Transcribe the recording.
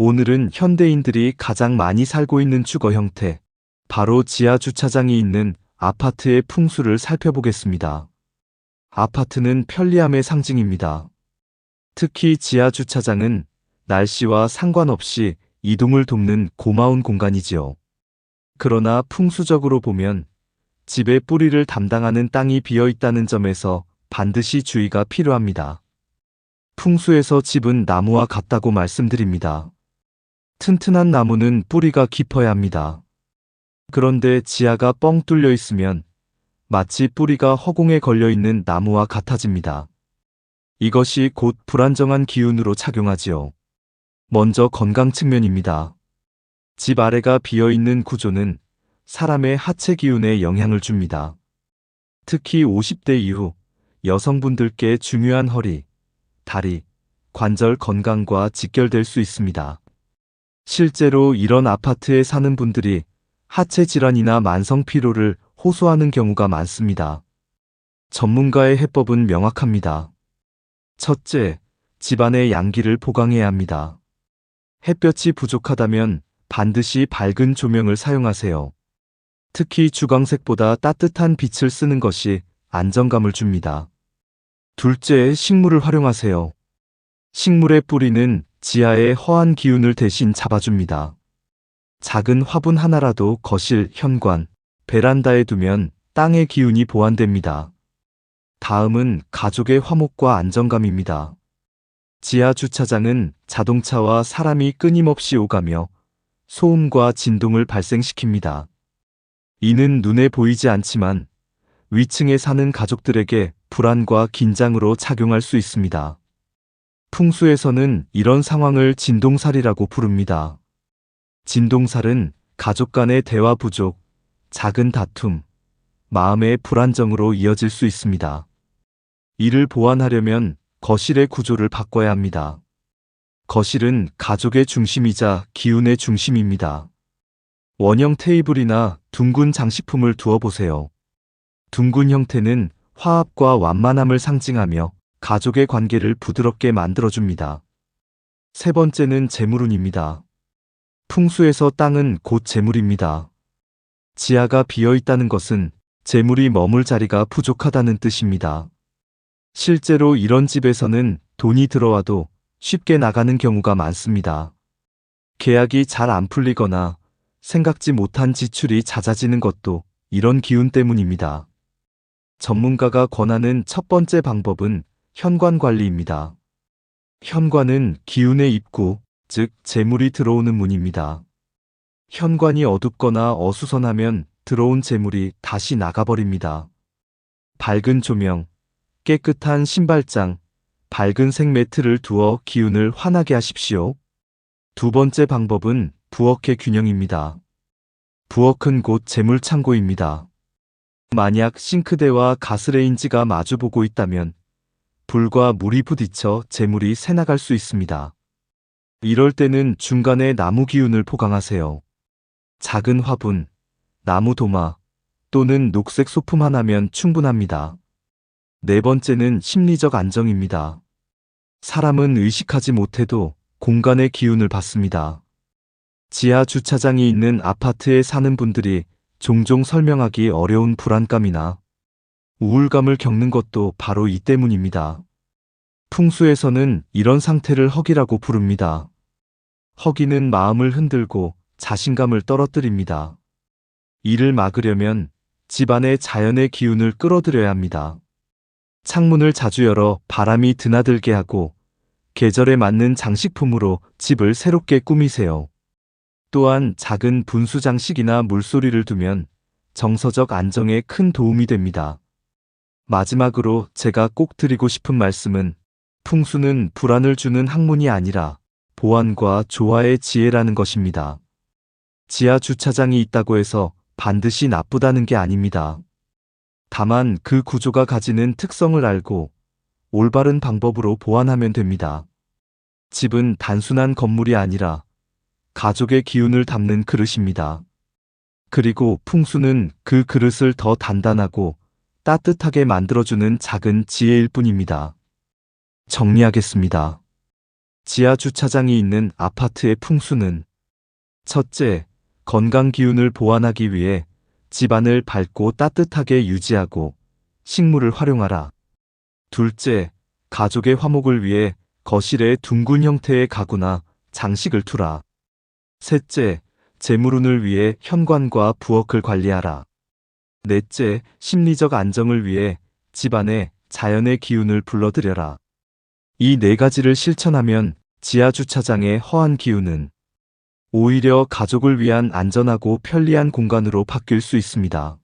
오늘은 현대인들이 가장 많이 살고 있는 주거 형태, 바로 지하 주차장이 있는 아파트의 풍수를 살펴보겠습니다. 아파트는 편리함의 상징입니다. 특히 지하 주차장은 날씨와 상관없이 이동을 돕는 고마운 공간이지요. 그러나 풍수적으로 보면 집의 뿌리를 담당하는 땅이 비어 있다는 점에서 반드시 주의가 필요합니다. 풍수에서 집은 나무와 같다고 말씀드립니다. 튼튼한 나무는 뿌리가 깊어야 합니다. 그런데 지하가 뻥 뚫려 있으면 마치 뿌리가 허공에 걸려 있는 나무와 같아집니다. 이것이 곧 불안정한 기운으로 작용하지요. 먼저 건강 측면입니다. 집 아래가 비어 있는 구조는 사람의 하체 기운에 영향을 줍니다. 특히 50대 이후 여성분들께 중요한 허리, 다리, 관절 건강과 직결될 수 있습니다. 실제로 이런 아파트에 사는 분들이 하체 질환이나 만성 피로를 호소하는 경우가 많습니다. 전문가의 해법은 명확합니다. 첫째, 집안의 양기를 보강해야 합니다. 햇볕이 부족하다면 반드시 밝은 조명을 사용하세요. 특히 주광색보다 따뜻한 빛을 쓰는 것이 안정감을 줍니다. 둘째, 식물을 활용하세요. 식물의 뿌리는 지하의 허한 기운을 대신 잡아줍니다. 작은 화분 하나라도 거실, 현관, 베란다에 두면 땅의 기운이 보완됩니다. 다음은 가족의 화목과 안정감입니다. 지하 주차장은 자동차와 사람이 끊임없이 오가며 소음과 진동을 발생시킵니다. 이는 눈에 보이지 않지만 위층에 사는 가족들에게 불안과 긴장으로 작용할 수 있습니다. 풍수에서는 이런 상황을 진동살이라고 부릅니다. 진동살은 가족 간의 대화 부족, 작은 다툼, 마음의 불안정으로 이어질 수 있습니다. 이를 보완하려면 거실의 구조를 바꿔야 합니다. 거실은 가족의 중심이자 기운의 중심입니다. 원형 테이블이나 둥근 장식품을 두어보세요. 둥근 형태는 화합과 완만함을 상징하며 가족의 관계를 부드럽게 만들어줍니다. 세 번째는 재물운입니다. 풍수에서 땅은 곧 재물입니다. 지하가 비어 있다는 것은 재물이 머물 자리가 부족하다는 뜻입니다. 실제로 이런 집에서는 돈이 들어와도 쉽게 나가는 경우가 많습니다. 계약이 잘 안 풀리거나 생각지 못한 지출이 잦아지는 것도 이런 기운 때문입니다. 전문가가 권하는 첫 번째 방법은 현관 관리입니다. 현관은 기운의 입구, 즉 재물이 들어오는 문입니다. 현관이 어둡거나 어수선하면 들어온 재물이 다시 나가버립니다. 밝은 조명, 깨끗한 신발장, 밝은 색 매트를 두어 기운을 환하게 하십시오. 두 번째 방법은 부엌의 균형입니다. 부엌은 곧 재물 창고입니다. 만약 싱크대와 가스레인지가 마주보고 있다면 불과 물이 부딪혀 재물이 새나갈 수 있습니다. 이럴 때는 중간에 나무 기운을 보강하세요. 작은 화분, 나무 도마 또는 녹색 소품 하나면 충분합니다. 네 번째는 심리적 안정입니다. 사람은 의식하지 못해도 공간의 기운을 받습니다. 지하 주차장이 있는 아파트에 사는 분들이 종종 설명하기 어려운 불안감이나 우울감을 겪는 것도 바로 이 때문입니다. 풍수에서는 이런 상태를 허기라고 부릅니다. 허기는 마음을 흔들고 자신감을 떨어뜨립니다. 이를 막으려면 집안의 자연의 기운을 끌어들여야 합니다. 창문을 자주 열어 바람이 드나들게 하고 계절에 맞는 장식품으로 집을 새롭게 꾸미세요. 또한 작은 분수 장식이나 물소리를 두면 정서적 안정에 큰 도움이 됩니다. 마지막으로 제가 꼭 드리고 싶은 말씀은 풍수는 불안을 주는 학문이 아니라 보완과 조화의 지혜라는 것입니다. 지하 주차장이 있다고 해서 반드시 나쁘다는 게 아닙니다. 다만 그 구조가 가지는 특성을 알고 올바른 방법으로 보완하면 됩니다. 집은 단순한 건물이 아니라 가족의 기운을 담는 그릇입니다. 그리고 풍수는 그 그릇을 더 단단하고 따뜻하게 만들어주는 작은 지혜일 뿐입니다. 정리하겠습니다. 지하 주차장이 있는 아파트의 풍수는: 첫째, 건강 기운을 보완하기 위해 집안을 밝고 따뜻하게 유지하고 식물을 활용하라. 둘째, 가족의 화목을 위해 거실에 둥근 형태의 가구나 장식을 두라. 셋째, 재물운을 위해 현관과 부엌을 관리하라. 넷째, 심리적 안정을 위해 집안에 자연의 기운을 불러들여라. 이 네 가지를 실천하면 지하 주차장의 허한 기운은 오히려 가족을 위한 안전하고 편리한 공간으로 바뀔 수 있습니다.